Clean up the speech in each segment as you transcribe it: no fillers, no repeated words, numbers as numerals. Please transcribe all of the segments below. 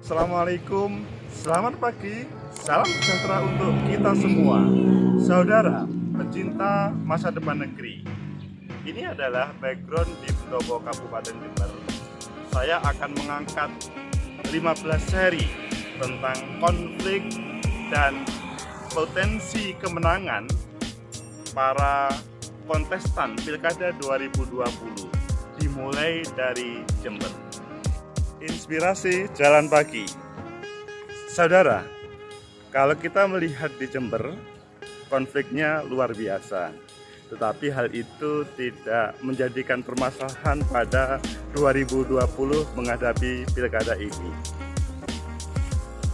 Assalamualaikum, selamat pagi, salam sejahtera untuk kita semua. Saudara, pecinta masa depan negeri. Ini adalah background di Pendopo Kabupaten Jember. Saya akan mengangkat 15 seri tentang konflik dan potensi kemenangan para kontestan Pilkada 2020 dimulai dari Jember. Inspirasi jalan pagi. Saudara, kalau kita melihat di Jember, konfliknya luar biasa. Tetapi hal itu tidak menjadikan permasalahan pada 2020 menghadapi pilkada ini.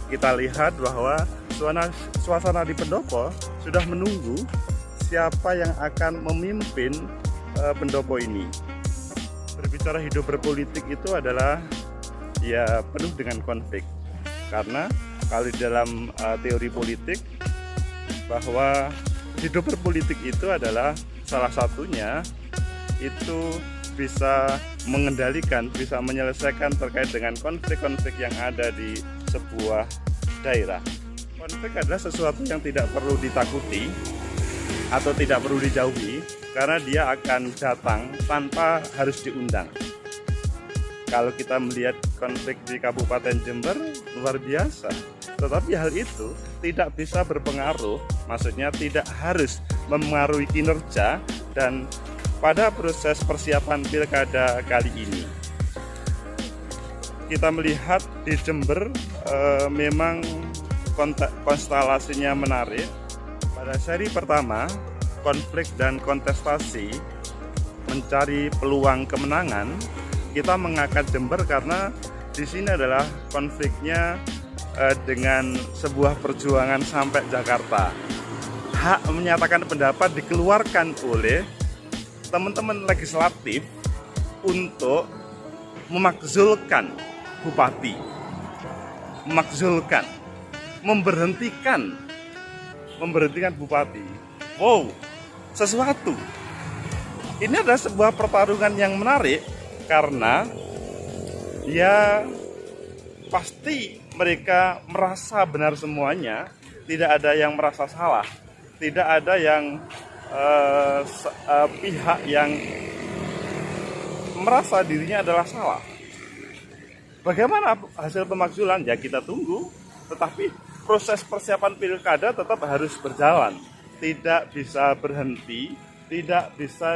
Kita lihat bahwa suasana di Pendopo sudah menunggu siapa yang akan memimpin Pendopo ini. Berbicara hidup berpolitik itu adalah ya penuh dengan konflik, karena kalau di dalam teori politik bahwa hidup berpolitik itu adalah salah satunya itu bisa mengendalikan, bisa menyelesaikan terkait dengan konflik-konflik yang ada di sebuah daerah. Konflik adalah sesuatu yang tidak perlu ditakuti atau tidak perlu dijauhi, karena dia akan datang tanpa harus diundang. Kalau kita melihat konflik di Kabupaten Jember luar biasa, tetapi hal itu tidak bisa berpengaruh, maksudnya tidak harus memengaruhi kinerja dan pada proses persiapan pilkada kali ini. Kita melihat di Jember memang konstelasinya menarik. Pada seri pertama, konflik dan kontestasi mencari peluang kemenangan. Kita mengangkat Jember karena di sini adalah konfliknya dengan sebuah perjuangan sampai Jakarta. Hak menyatakan pendapat dikeluarkan oleh teman-teman legislatif untuk memakzulkan bupati, memakzulkan, memberhentikan bupati. Wow, sesuatu. Ini adalah sebuah pertarungan yang menarik. Karena ya pasti mereka merasa benar semuanya, tidak ada yang merasa salah, tidak ada yang pihak yang merasa dirinya adalah salah. Bagaimana hasil pemakzulan? Ya kita tunggu, tetapi proses persiapan pilkada tetap harus berjalan, tidak bisa berhenti, tidak bisa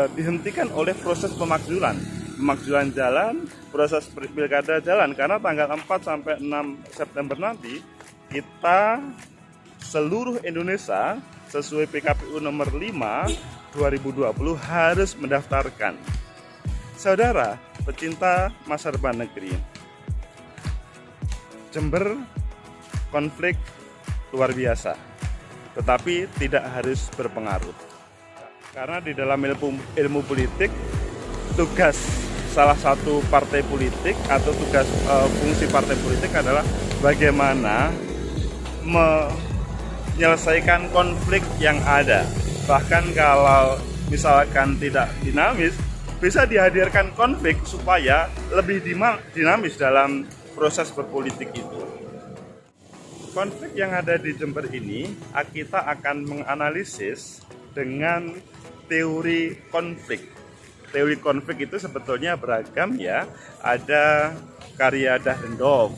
dihentikan oleh proses pemakzulan jalan, proses pilkada jalan, karena tanggal 4 sampai 6 September nanti kita seluruh Indonesia sesuai PKPU nomor 5 2020 harus mendaftarkan. Saudara pecinta masa depan negeri, Jember konflik luar biasa, tetapi tidak harus berpengaruh. Karena di dalam ilmu politik, tugas salah satu partai politik atau tugas fungsi partai politik adalah bagaimana menyelesaikan konflik yang ada. Bahkan kalau misalkan tidak dinamis, bisa dihadirkan konflik supaya lebih dinamis dalam proses berpolitik itu. Konflik yang ada di Jember ini, kita akan menganalisis dengan teori konflik. Teori konflik itu sebetulnya beragam ya. Ada karya Dahrendorf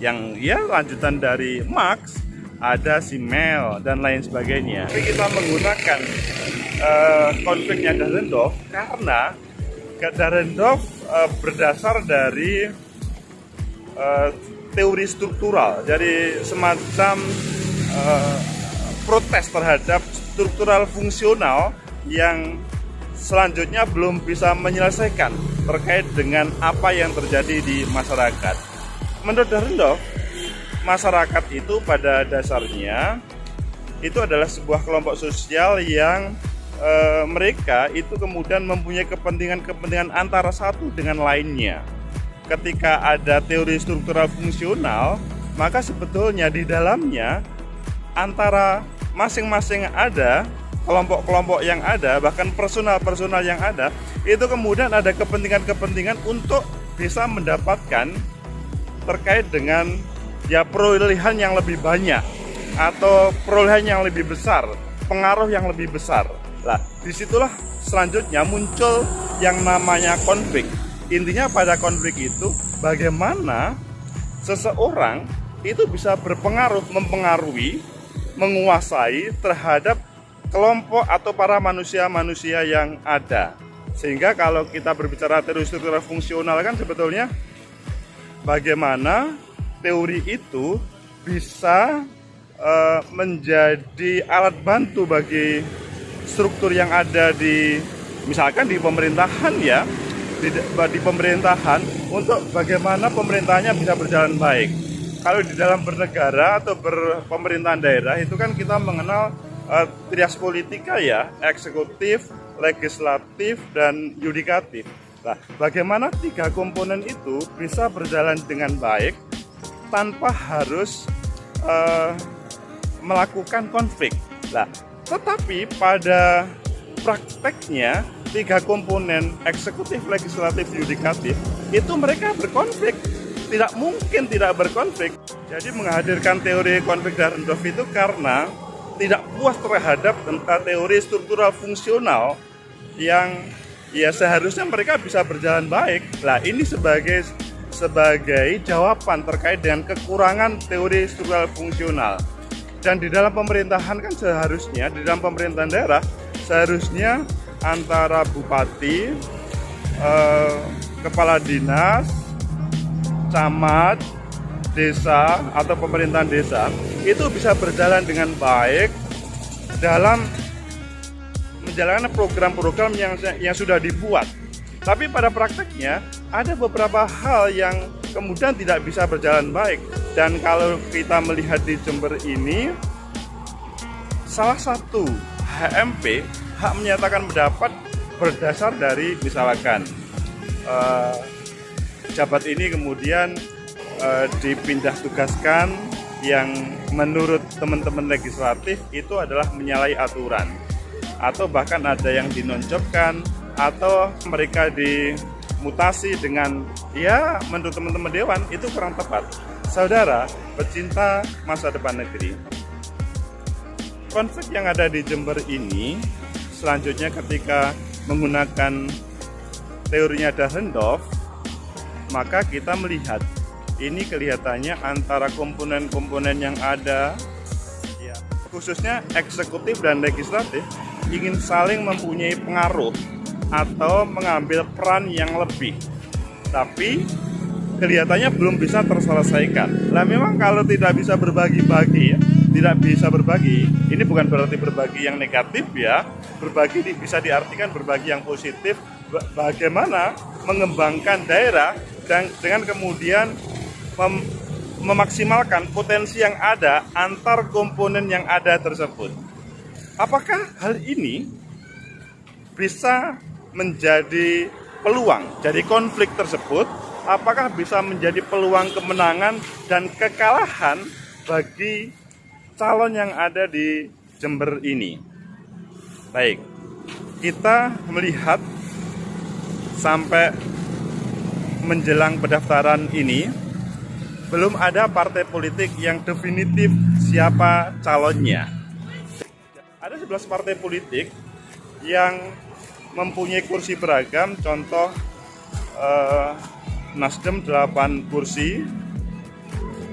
yang ya lanjutan dari Marx, ada Simmel dan lain sebagainya. Tapi kita menggunakan konfliknya Dahrendorf karena Dahrendorf berdasar dari teori struktural, dari semacam protes terhadap struktural fungsional yang selanjutnya belum bisa menyelesaikan terkait dengan apa yang terjadi di masyarakat. Menurut Dahrendorf, masyarakat itu pada dasarnya itu adalah sebuah kelompok sosial yang mereka itu kemudian mempunyai kepentingan antara satu dengan lainnya. Ketika ada teori struktural fungsional, maka sebetulnya di dalamnya antara masing-masing ada kelompok-kelompok yang ada, bahkan personal yang ada, itu kemudian ada kepentingan-kepentingan untuk bisa mendapatkan terkait dengan ya perolehan yang lebih banyak atau perolehan yang lebih besar, pengaruh yang lebih besar. Nah, disitulah selanjutnya muncul yang namanya konflik. Intinya pada konflik itu bagaimana seseorang itu bisa berpengaruh, mempengaruhi, menguasai terhadap kelompok atau para manusia-manusia yang ada. Sehingga kalau kita berbicara teori struktural fungsional kan sebetulnya bagaimana teori itu bisa menjadi alat bantu bagi struktur yang ada di misalkan di pemerintahan ya, di pemerintahan untuk bagaimana pemerintahannya bisa berjalan baik. Kalau di dalam bernegara atau berpemerintahan daerah itu kan kita mengenal trias politika ya, eksekutif, legislatif, dan yudikatif. Nah, bagaimana tiga komponen itu bisa berjalan dengan baik tanpa harus melakukan konflik. Nah, tetapi pada prakteknya tiga komponen eksekutif, legislatif, yudikatif itu mereka berkonflik. Tidak mungkin tidak berkonflik. Jadi menghadirkan teori konflik Dahrendorf itu karena tidak puas terhadap teori struktural fungsional yang ya seharusnya mereka bisa berjalan baik. Nah, ini sebagai jawaban terkait dengan kekurangan teori struktural fungsional. Dan di dalam pemerintahan kan seharusnya, di dalam pemerintahan daerah seharusnya antara bupati, kepala dinas, camat, desa atau pemerintahan desa itu bisa berjalan dengan baik dalam menjalankan program-program yang sudah dibuat. Tapi pada prakteknya ada beberapa hal yang kemudian tidak bisa berjalan baik. Dan kalau kita melihat di Jember ini, salah satu HMP, hak menyatakan pendapat berdasar dari misalkan jabat ini kemudian dipindah tugaskan yang menurut teman-teman legislatif itu adalah menyalahi aturan, atau bahkan ada yang dinonjolkan atau mereka dimutasi dengan ya menurut teman-teman dewan itu kurang tepat. Saudara pecinta masa depan negeri, konflik yang ada di Jember ini selanjutnya ketika menggunakan teorinya Dahrendorf, maka kita melihat ini kelihatannya antara komponen-komponen yang ada ya, khususnya eksekutif dan legislatif ingin saling mempunyai pengaruh atau mengambil peran yang lebih, tapi kelihatannya belum bisa terselesaikan. Nah, memang kalau tidak bisa berbagi-bagi ya, tidak bisa berbagi, ini bukan berarti berbagi yang negatif ya. Berbagi bisa diartikan berbagi yang positif, bagaimana mengembangkan daerah dan dengan kemudian memaksimalkan potensi yang ada antar komponen yang ada tersebut. Apakah hal ini bisa menjadi peluang jadi konflik tersebut? Apakah bisa menjadi peluang kemenangan dan kekalahan bagi calon yang ada di Jember ini? Baik, kita melihat sampai menjelang pendaftaran ini belum ada partai politik yang definitif siapa calonnya. Ada 11 partai politik yang mempunyai kursi beragam, contoh Nasdem 8 kursi,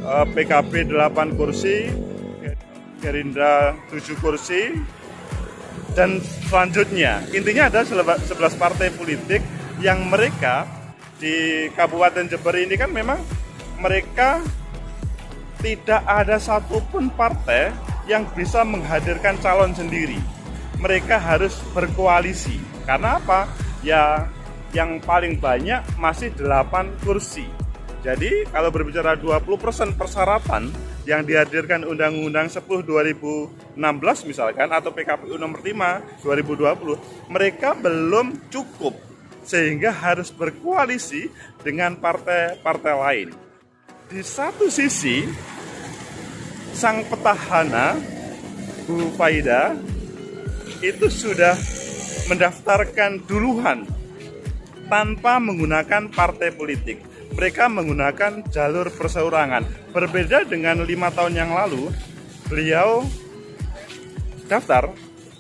PKB 8 kursi, Gerindra 7 kursi, dan selanjutnya. Intinya ada 11 partai politik yang mereka di Kabupaten Jember ini kan memang mereka tidak ada satupun partai yang bisa menghadirkan calon sendiri. Mereka harus berkoalisi. Karena apa? Ya, yang paling banyak masih 8 kursi. Jadi kalau berbicara 20% persyaratan yang dihadirkan Undang-Undang 10 2016 misalkan atau PKPU nomor 5 2020, mereka belum cukup sehingga harus berkoalisi dengan partai-partai lain. Di satu sisi sang petahana Bu Faida itu sudah mendaftarkan duluan tanpa menggunakan partai politik. Mereka menggunakan jalur perseorangan. Berbeda dengan 5 tahun yang lalu, beliau daftar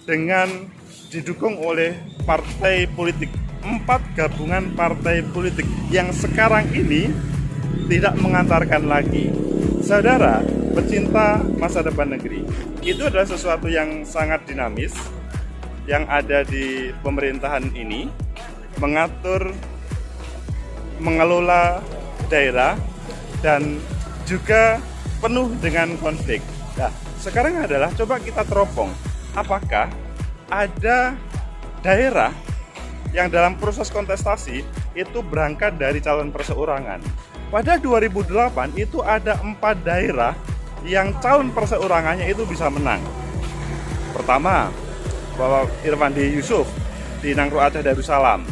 dengan didukung oleh partai politik. 4 gabungan partai politik yang sekarang ini tidak mengantarkan lagi. Saudara, pecinta masa depan negeri, itu adalah sesuatu yang sangat dinamis yang ada di pemerintahan ini, mengatur, mengelola daerah, dan juga penuh dengan konflik. Nah, sekarang adalah coba kita teropong, apakah ada daerah yang dalam proses kontestasi itu berangkat dari calon perseorangan. Pada 2008 itu ada 4 daerah yang calon perseorangannya itu bisa menang. Pertama, bahwa Irwandi Yusuf di Nangro Aceh Darussalam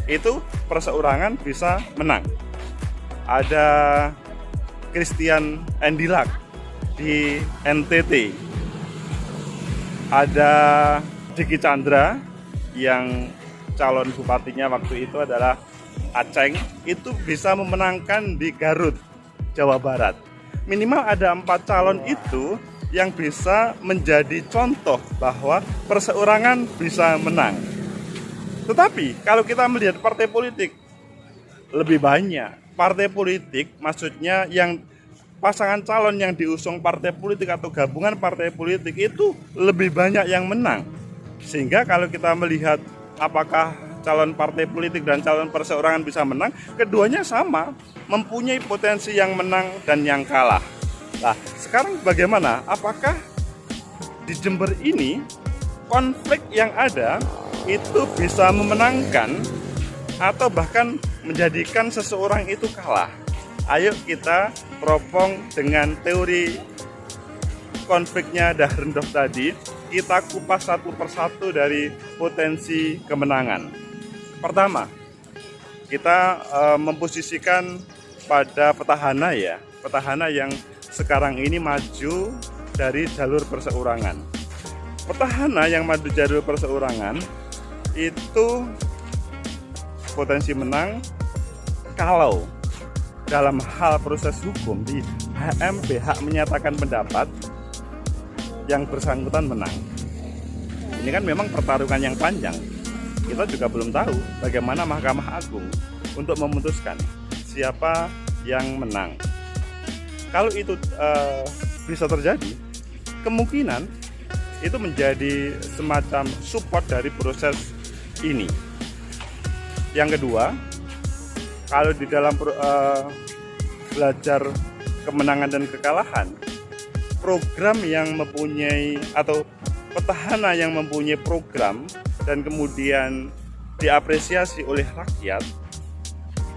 itu perseorangan bisa menang. Ada Christian Endilak di NTT. Ada Diki Chandra yang calon bupatinya waktu itu adalah Aceng, itu bisa memenangkan di Garut, Jawa Barat. Minimal ada 4 calon itu yang bisa menjadi contoh bahwa perseorangan bisa menang. Tetapi kalau kita melihat partai politik, lebih banyak partai politik, maksudnya yang pasangan calon yang diusung partai politik atau gabungan partai politik itu lebih banyak yang menang. Sehingga kalau kita melihat apakah calon partai politik dan calon perseorangan bisa menang, keduanya sama, mempunyai potensi yang menang dan yang kalah. Nah, sekarang bagaimana? Apakah di Jember ini konflik yang ada itu bisa memenangkan atau bahkan menjadikan seseorang itu kalah? Ayo kita teropong dengan teori konfliknya Dahrendorf tadi, kita kupas satu persatu dari potensi kemenangan. Pertama, kita memposisikan pada petahana ya, petahana yang sekarang ini maju dari jalur perseorangan. Petahana yang maju jalur perseorangan itu potensi menang kalau dalam hal proses hukum di HMP, hak menyatakan pendapat, yang bersangkutan menang. Ini kan memang pertarungan yang panjang. Kita juga belum tahu bagaimana Mahkamah Agung untuk memutuskan siapa yang menang. Kalau itu bisa terjadi, kemungkinan itu menjadi semacam support dari proses ini. Yang kedua, kalau di dalam belajar kemenangan dan kekalahan, program yang mempunyai atau petahana yang mempunyai program dan kemudian diapresiasi oleh rakyat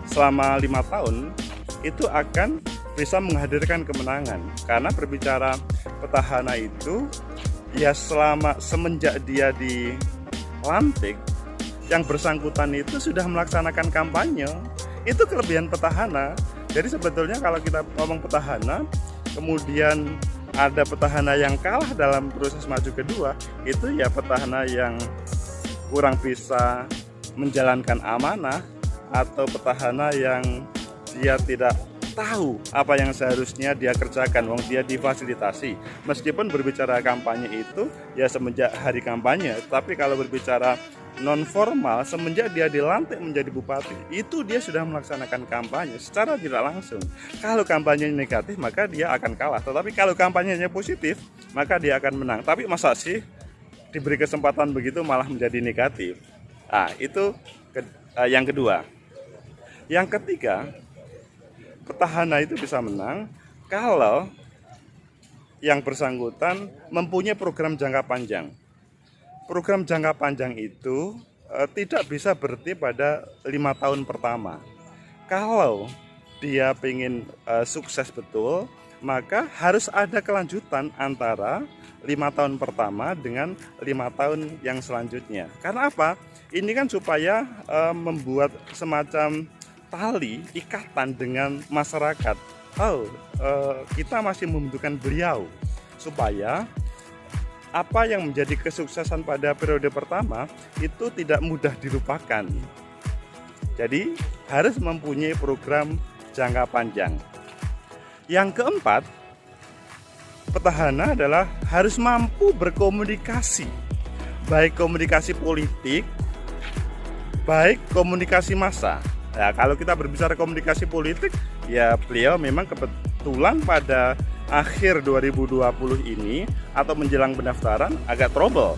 selama 5 tahun itu akan bisa menghadirkan kemenangan. Karena berbicara petahana itu ya semenjak dia dilantik, yang bersangkutan itu sudah melaksanakan kampanye. Itu kelebihan petahana. Jadi sebetulnya kalau kita ngomong petahana, kemudian ada petahana yang kalah dalam proses maju kedua, itu ya petahana yang kurang bisa menjalankan amanah, atau petahana yang dia tidak tahu apa yang seharusnya dia kerjakan, wong dia difasilitasi. Meskipun berbicara kampanye itu ya semenjak hari kampanye, tapi kalau berbicara non formal semenjak dia dilantik menjadi bupati, itu dia sudah melaksanakan kampanye secara tidak langsung. Kalau kampanyenya negatif maka dia akan kalah, tetapi kalau kampanyenya positif maka dia akan menang. Tapi masa sih diberi kesempatan begitu malah menjadi negatif? Nah, itu yang kedua. Yang ketiga, petahana itu bisa menang kalau yang bersangkutan mempunyai program jangka panjang. Program jangka panjang itu tidak bisa berhenti pada 5 tahun pertama. Kalau dia ingin sukses betul, maka harus ada kelanjutan antara 5 tahun pertama dengan 5 tahun yang selanjutnya. Karena apa? Ini kan supaya membuat semacam tali ikatan dengan masyarakat. Kita masih membutuhkan beliau supaya apa yang menjadi kesuksesan pada periode pertama itu tidak mudah dilupakan. Jadi harus mempunyai program jangka panjang. Yang keempat, petahana adalah harus mampu berkomunikasi, baik komunikasi politik, baik komunikasi massa. Nah, kalau kita berbicara komunikasi politik, ya beliau memang kebetulan pada akhir 2020 ini atau menjelang pendaftaran agak trouble.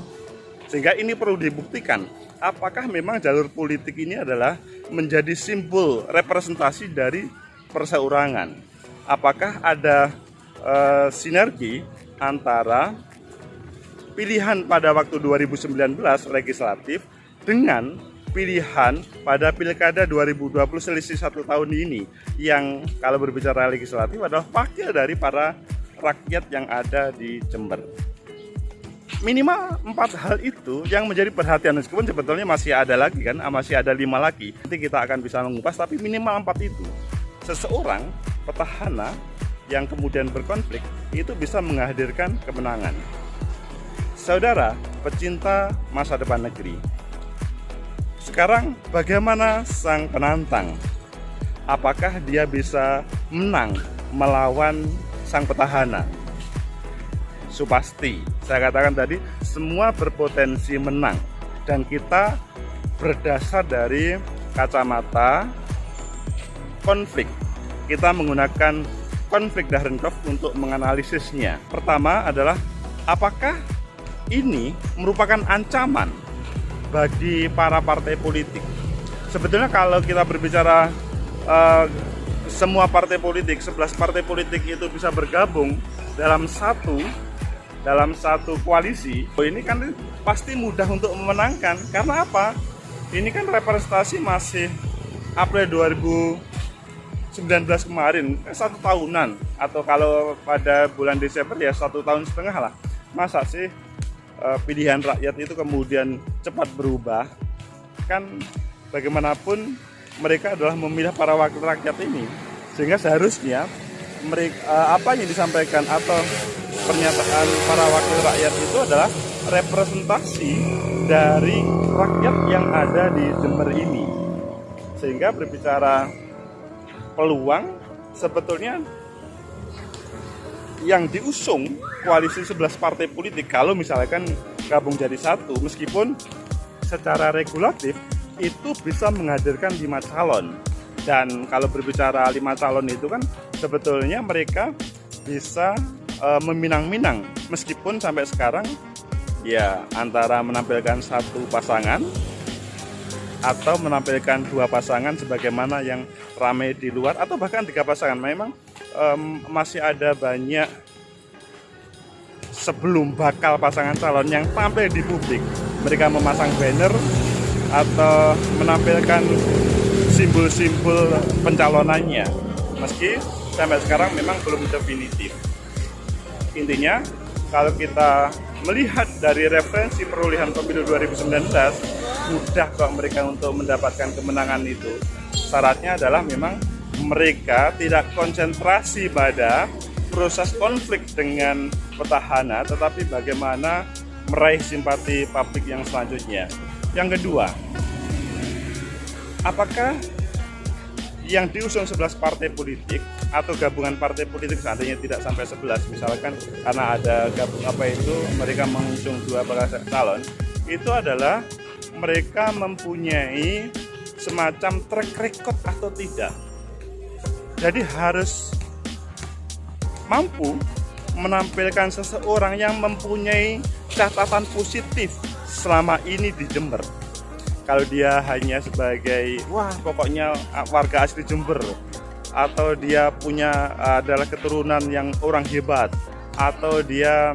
Sehingga ini perlu dibuktikan, apakah memang jalur politik ini adalah menjadi simbol representasi dari perseorangan. Apakah ada sinergi antara pilihan pada waktu 2019 legislatif dengan pilihan pada Pilkada 2020 selisih 1 tahun ini, yang kalau berbicara legislatif adalah wakil dari para rakyat yang ada di Jember. Minimal 4 hal itu yang menjadi perhatian, meskipun sebetulnya masih ada lagi kan, masih ada 5 lagi. Nanti kita akan bisa mengupas, tapi minimal 4 itu. Seseorang petahana yang kemudian berkonflik itu bisa menghadirkan kemenangan. Saudara pecinta masa depan negeri, sekarang bagaimana sang penantang? Apakah dia bisa menang melawan sang petahana? Supasti, saya katakan tadi, semua berpotensi menang. Dan kita berdasar dari kacamata konflik. Kita menggunakan konflik Dahrendorf untuk menganalisisnya. Pertama adalah, apakah ini merupakan ancaman bagi para partai politik? Sebetulnya kalau kita berbicara semua partai politik, 11 partai politik itu bisa bergabung dalam satu koalisi, ini kan pasti mudah untuk memenangkan. Karena apa? Ini kan representasi masih April 2019 kemarin, 1 tahunan, atau kalau pada bulan Desember ya 1,5 tahun lah. Masa sih pilihan rakyat itu kemudian cepat berubah? Kan bagaimanapun mereka adalah memilih para wakil rakyat ini, sehingga seharusnya mereka, apa yang disampaikan atau pernyataan para wakil rakyat itu adalah representasi dari rakyat yang ada di Jember ini. Sehingga berbicara peluang, sebetulnya yang diusung koalisi 11 partai politik kalau misalkan gabung jadi satu, meskipun secara regulatif itu bisa menghadirkan 5 calon. Dan kalau berbicara 5 calon itu kan sebetulnya mereka bisa meminang-minang, meskipun sampai sekarang ya antara menampilkan 1 pasangan atau menampilkan 2 pasangan sebagaimana yang ramai di luar, atau bahkan 3 pasangan. Memang masih ada banyak sebelum bakal pasangan calon yang tampil di publik, mereka memasang banner atau menampilkan simbol-simbol pencalonannya, meski sampai sekarang memang belum definitif. Intinya, kalau kita melihat dari referensi perolehan pemilu 2019, mudah kok mereka untuk mendapatkan kemenangan itu. Syaratnya adalah memang mereka tidak konsentrasi pada proses konflik dengan petahana, tetapi bagaimana meraih simpati publik yang selanjutnya. Yang kedua, apakah yang diusung 11 partai politik atau gabungan partai politik, seandainya tidak sampai 11, misalkan karena ada mereka mengusung 2 bakal calon, itu adalah mereka mempunyai semacam track record atau tidak. Jadi harus mampu menampilkan seseorang yang mempunyai catatan positif selama ini di Jember. Kalau dia hanya sebagai pokoknya warga asli Jember, atau dia adalah keturunan yang orang hebat, atau dia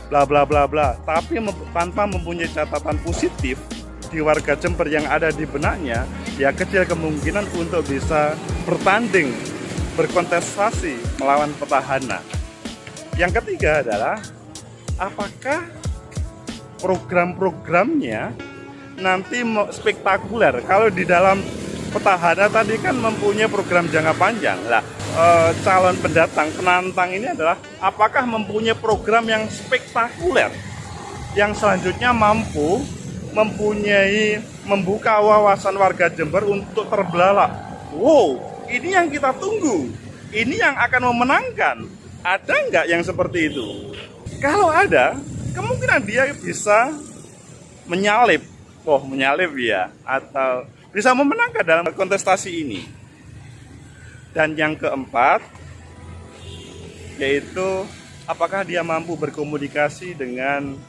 bla bla bla bla, tapi tanpa mempunyai catatan positif di warga Jember yang ada di benaknya, ya kecil kemungkinan untuk bisa bertanding, berkontestasi melawan petahana. Yang ketiga adalah, apakah program-programnya nanti spektakuler? Kalau di dalam petahana tadi kan mempunyai program jangka panjang. Lah, calon penantang ini adalah apakah mempunyai program yang spektakuler, yang selanjutnya mampu membuka wawasan warga Jember untuk terbelalak. Wow, ini yang kita tunggu. Ini yang akan memenangkan. Ada nggak yang seperti itu? Kalau ada, kemungkinan dia bisa menyalip. Menyalip ya, atau bisa memenangkan dalam kontestasi ini. Dan yang keempat, yaitu apakah dia mampu berkomunikasi dengan,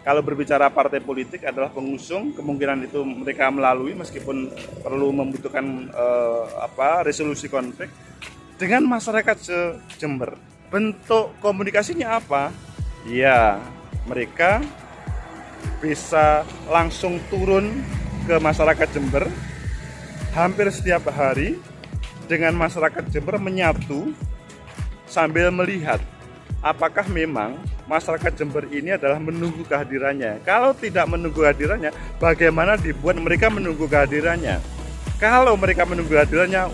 kalau berbicara partai politik adalah pengusung, kemungkinan itu mereka melalui meskipun perlu membutuhkan resolusi konflik dengan masyarakat se-Jember. Bentuk komunikasinya apa? Ya, mereka bisa langsung turun ke masyarakat Jember hampir setiap hari dengan masyarakat Jember menyatu sambil melihat apakah memang masyarakat Jember ini adalah menunggu kehadirannya. Kalau tidak menunggu kehadirannya, bagaimana dibuat mereka menunggu kehadirannya? Kalau mereka menunggu kehadirannya,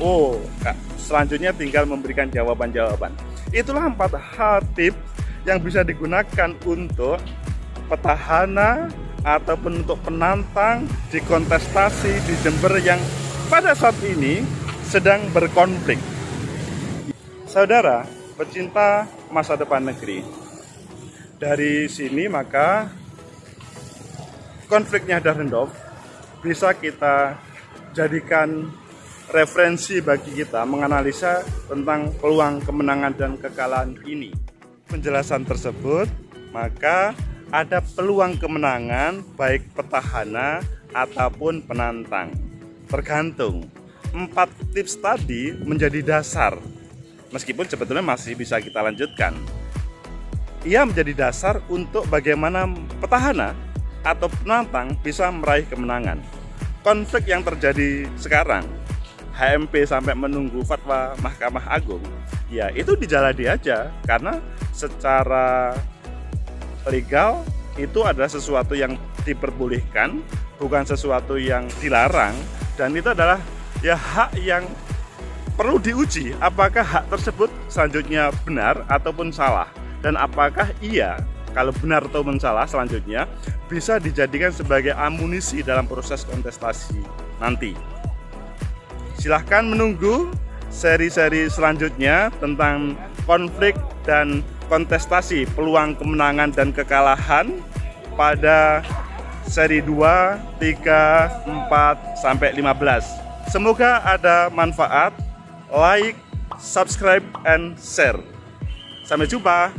selanjutnya tinggal memberikan jawaban-jawaban. Itulah 4 hal tips yang bisa digunakan untuk petahana ataupun untuk penantang di kontestasi di Jember yang pada saat ini sedang berkonflik. Saudara, pecinta masa depan negeri, dari sini maka konfliknya Dahrendorf bisa kita jadikan referensi bagi kita menganalisa tentang peluang kemenangan dan kekalahan ini. Penjelasan tersebut, maka ada peluang kemenangan baik petahana ataupun penantang. Tergantung. 4 tips tadi menjadi dasar. Meskipun sebetulnya masih bisa kita lanjutkan. Ia menjadi dasar untuk bagaimana petahana atau penantang bisa meraih kemenangan. Konflik yang terjadi sekarang, HMP sampai menunggu fatwa Mahkamah Agung, ya itu dijalani aja, karena secara legal itu adalah sesuatu yang diperbolehkan, bukan sesuatu yang dilarang, dan itu adalah ya hak yang perlu diuji apakah hak tersebut selanjutnya benar ataupun salah, dan apakah ia, kalau benar atau salah, selanjutnya bisa dijadikan sebagai amunisi dalam proses kontestasi nanti. Silahkan menunggu seri-seri selanjutnya tentang konflik dan kontestasi, peluang kemenangan dan kekalahan pada seri 2, 3, 4, sampai 15. Semoga ada manfaat. Like, subscribe, and share. Sampai jumpa.